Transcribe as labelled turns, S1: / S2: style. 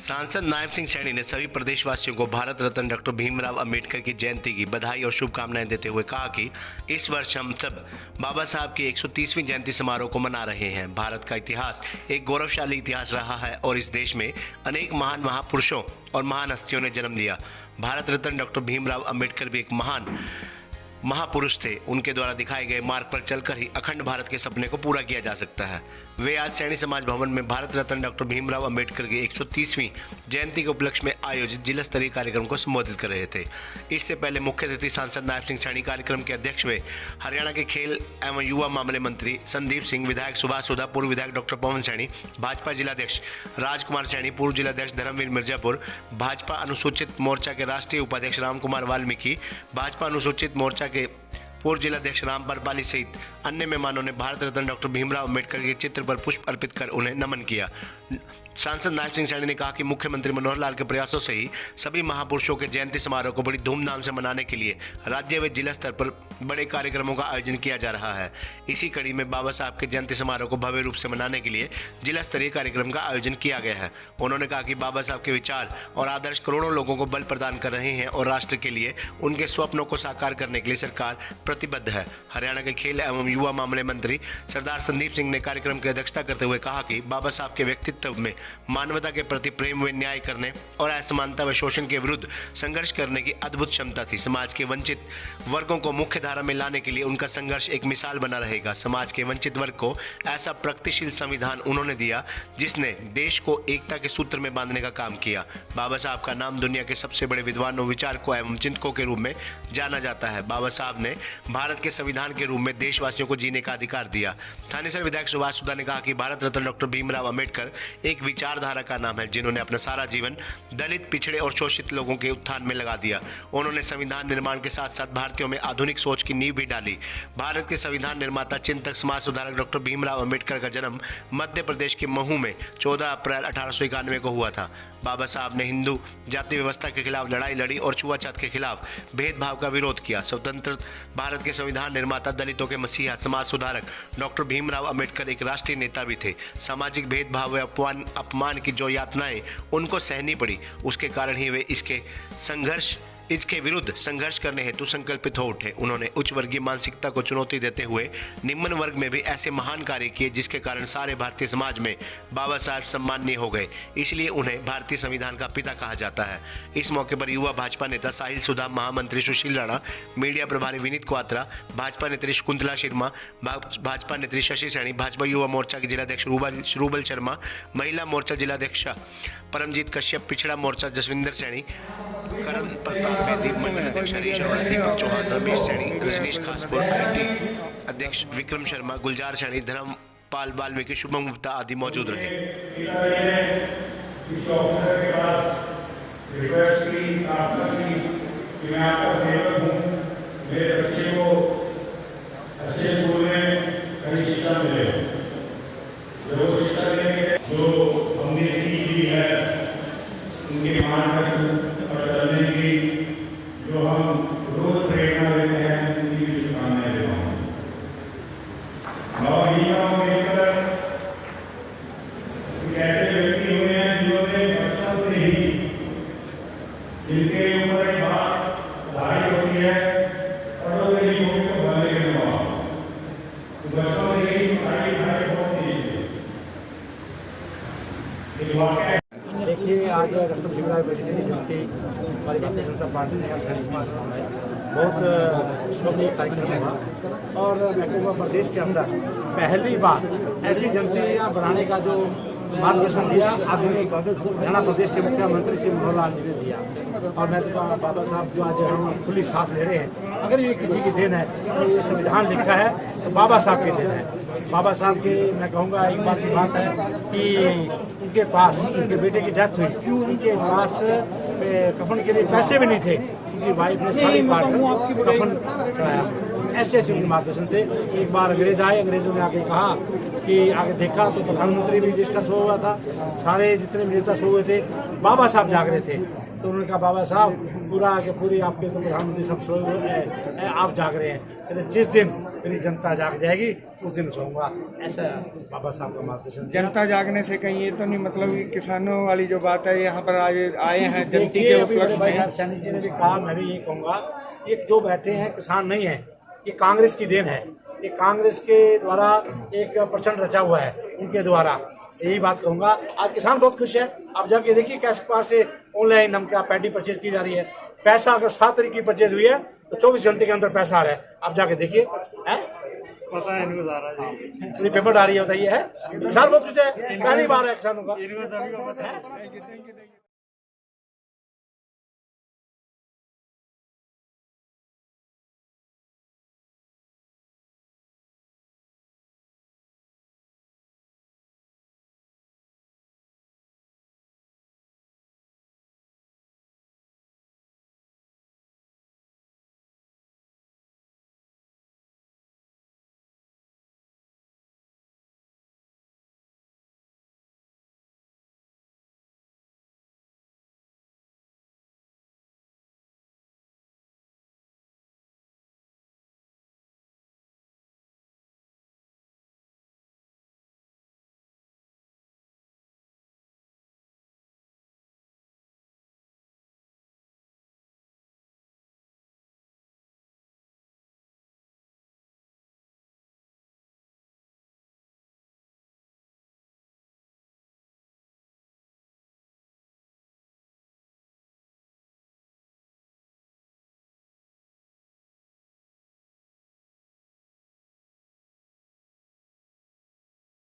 S1: सांसद नायब सिंह सैनी ने सभी प्रदेशवासियों को भारत रत्न डॉक्टर भीमराव अंबेडकर की जयंती की बधाई और शुभकामनाएं देते हुए कहा कि इस वर्ष हम सब बाबा साहब की 130वीं जयंती समारोह को मना रहे हैं। भारत का इतिहास एक गौरवशाली इतिहास रहा है और इस देश में अनेक महान महापुरुषों और महान हस्तियों ने जन्म दिया। भारत रत्न डॉक्टर भीमराव अंबेडकर भी एक महान महापुरुष थे। उनके द्वारा दिखाए गए मार्ग पर चलकर ही अखंड भारत के सपने को पूरा किया जा सकता है। वे आज सैनी समाज भवन में भारत रत्न डॉक्टर भीमराव अंबेडकर की 130वीं जयंती के उपलक्ष्य में आयोजित जिला स्तरीय कार्यक्रम को संबोधित कर रहे थे। इससे पहले मुख्य अतिथि सांसद नायब सिंह सैनी कार्यक्रम के अध्यक्ष हुए। हरियाणा के खेल एवं युवा मामले मंत्री संदीप सिंह, विधायक सुभाष सोधा, पूर्व विधायक डॉक्टर पवन सैनी, भाजपा जिलाध्यक्ष राजकुमार सैनी, पूर्व जिलाध्यक्ष धर्मवीर मिर्जापुर, भाजपा अनुसूचित मोर्चा के राष्ट्रीय उपाध्यक्ष रामकुमार वाल्मीकि, भाजपा अनुसूचित मोर्चा के पूर्व जिलाध्यक्ष रामपाल पाली सहित अन्य मेहमानों ने भारत रत्न डॉक्टर भीमराव अंबेडकर के चित्र पर पुष्प अर्पित कर उन्हें नमन किया। सांसद नायब सिंह सैनी ने कहा कि मुख्यमंत्री मनोहर लाल के प्रयासों से ही सभी महापुरुषों के जयंती समारोह को बड़ी धूमधाम से मनाने के लिए राज्य व जिला स्तर पर बड़े कार्यक्रमों का आयोजन किया जा रहा है। इसी कड़ी में बाबा साहब के जयंती समारोह को भव्य रूप से मनाने के लिए जिला स्तरीय कार्यक्रम का आयोजन किया गया है। उन्होंने कहा कि बाबा साहब के विचार और आदर्श करोड़ों लोगों को बल प्रदान कर रहे हैं और राष्ट्र के लिए उनके स्वप्नों को साकार करने के लिए सरकार प्रतिबद्ध है। हरियाणा के खेल एवं युवा मामले मंत्री सरदार संदीप सिंह ने कार्यक्रम की अध्यक्षता करते हुए कहा कि बाबा साहब के व्यक्तित्व में मानवता के प्रति प्रेम व न्याय करने और असमानता व शोषण के विरुद्ध संघर्ष करने की अद्भुत क्षमता थी। समाज के वंचित वर्गों को मुख्य धारा में लाने के लिए उनका संघर्ष एक मिसाल बना रहेगा। समाज के वंचित वर्ग को ऐसा प्रगतिशील संविधान उन्होंने दिया जिसने देश को एकता के सूत्र में बांधने का काम किया। बाबा साहब का नाम दुनिया के सबसे बड़े विद्वानों, विचारकों एवं चिंतकों के रूप में जाना जाता है। बाबा साहब ने भारत के संविधान के रूप में देशवासियों को जीने का अधिकार दिया। थानेसर विधायक सुभाष सोधा ने कहा कि भारत रत्न डॉक्टर भीमराव अंबेडकर एक विचारधारा का नाम है जिन्होंने अपना सारा जीवन दलित, पिछड़े और शोषित लोगों के उत्थान में लगा दिया। उन्होंने संविधान निर्माण के साथ साथ भारतीयों में आधुनिक सोच की नींव भी डाली। भारत के संविधान निर्माता, चिंतक, समाज सुधारक डॉक्टर भीमराव अंबेडकर का जन्म मध्य प्रदेश के महू में 14 अप्रैल 1891 को हुआ था। बाबा साहब ने हिंदू जाति व्यवस्था के खिलाफ लड़ाई लड़ी और छुआछूत के खिलाफ भेदभाव का विरोध किया। स्वतंत्र भारत के संविधान निर्माता, दलितों के मसीहा, समाज सुधारक डॉक्टर भीमराव अंबेडकर एक राष्ट्रीय नेता भी थे। सामाजिक भेदभाव व अपमान की जो यातनाएं उनको सहनी पड़ी, उसके कारण ही वे इसके विरुद्ध संघर्ष करने हेतु संकल्पित हो उठे। उन्होंने उच्च वर्गीय मानसिकता को चुनौती देते हुए निम्न वर्ग में भी ऐसे महान कार्य किए जिसके कारण सारे भारतीय समाज में बाबा साहब सम्माननीय हो गए। इसलिए उन्हें भारतीय संविधान का पिता कहा जाता है। इस मौके पर युवा भाजपा नेता साहिल सुधा, महामंत्री सुशील राणा, मीडिया प्रभारी विनीत क्वात्रा, भाजपा नेत्री शकुंतला शर्मा, भाजपा नेत्री शशि सैनी, भाजपा युवा मोर्चा के जिलाध्यक्ष रूबल शर्मा, महिला मोर्चा जिलाध्यक्ष परमजीत कश्यप, पिछड़ा मोर्चा जसविंदर सैनी, करण प्रताप बेदी, मंडल अध्यक्ष हरीश अरोड़ा, दीपक चौहान, रमेश सैनी, रजनीश खासपुर, IT अध्यक्ष विक्रम शर्मा, गुलजार सैनी, धर्मपाल वाल्मीकि, शुभम गुप्ता आदि मौजूद रहे।
S2: उनके मार्गदर्शन और चलने की जो हम रोज प्रेरणा देते हैं, उनकी शुभकामनाएं देता हूँ। बाबा भीमराव अंबेडकर एक ऐसे व्यक्ति हुए हैं जिन्होंने बचपन से ही, जिनके ऊपर एक बात धारी होती है, पढ़ोगे नहीं होगी तो भले के नवाब, तो बचपन से ही पढ़ाई बहुत तेज है। एक वाकया
S3: देखिए, आज डॉक्टर भीमराव अंबेडकर की जयंती हमारी भारतीय जनता पार्टी ने बहुत शोभनीय कार्यक्रम हुआ और महबूबा प्रदेश के अंदर पहली बार ऐसी जयंतियाँ बनाने का जो मार्गदर्शन दिया आधुनिक हरियाणा प्रदेश के मुख्यमंत्री श्री मनोहर लाल जी ने दिया। और मैं तो बाबा साहब जो आज हम खुली सांस ले रहे हैं, अगर ये किसी की देन है तो ये संविधान लिखा है तो बाबा साहब की देन है। बाबा साहब के मैं कहूँगा एक बात की बात है कि उनके पास उनके बेटे की डेथ हुई, उनके पास कफन के लिए पैसे भी नहीं थे, उनकी वाइफ ने साड़ी काट कर कफन कराया। ऐसे ऐसे उनके मार्गदर्शन थे। एक बार अंग्रेज आए, अंग्रेजों ने आके कहा कि आगे देखा तो प्रधानमंत्री भी डिस्कस हो रहा था, सारे जितने भी नेता सो हुए थे, बाबा साहब जाग रहे थे। तो उन्होंने कहा बाबा साहब पूरा के पूरी आपके तो प्रधानमंत्री सब सोए हुए हैं, आप जाग रहे हैं। कहते जिस दिन मेरी जनता जाग जाएगी उस दिन सोऊंगा। ऐसा बाबा साहब का मार्गदर्शन।
S4: जनता जागने से कहीं ये तो नहीं मतलब कि किसानों वाली जो बात है यहाँ पर आए हैं जयंती के
S3: देखिए, अभी बड़े
S4: उपलक्ष्य
S3: भाई
S4: में।
S3: सैनी जी ने भी कहा, मैं भी यही कहूँगा, ये जो बैठे हैं किसान नहीं है, ये कांग्रेस की देन है। ये कांग्रेस के द्वारा एक प्रचंड रचा हुआ है, उनके द्वारा। यही बात कहूंगा। आज किसान बहुत खुश है। आप जाके देखिए कैसे पास से ऑनलाइन हम क्या पैडी परचेज की जा रही है। पैसा अगर 7 तारीख की परचेज हुई है तो 24 घंटे के अंदर पैसा आ रहा है। आप जाके देखिए,
S4: पता है इनको सारा जी।
S3: पूरी पेमेंट आ रही है, बताइए है। किसान बहुत खुश है, पहली बार है किसानों का।
S4: इनको सभी को पता है।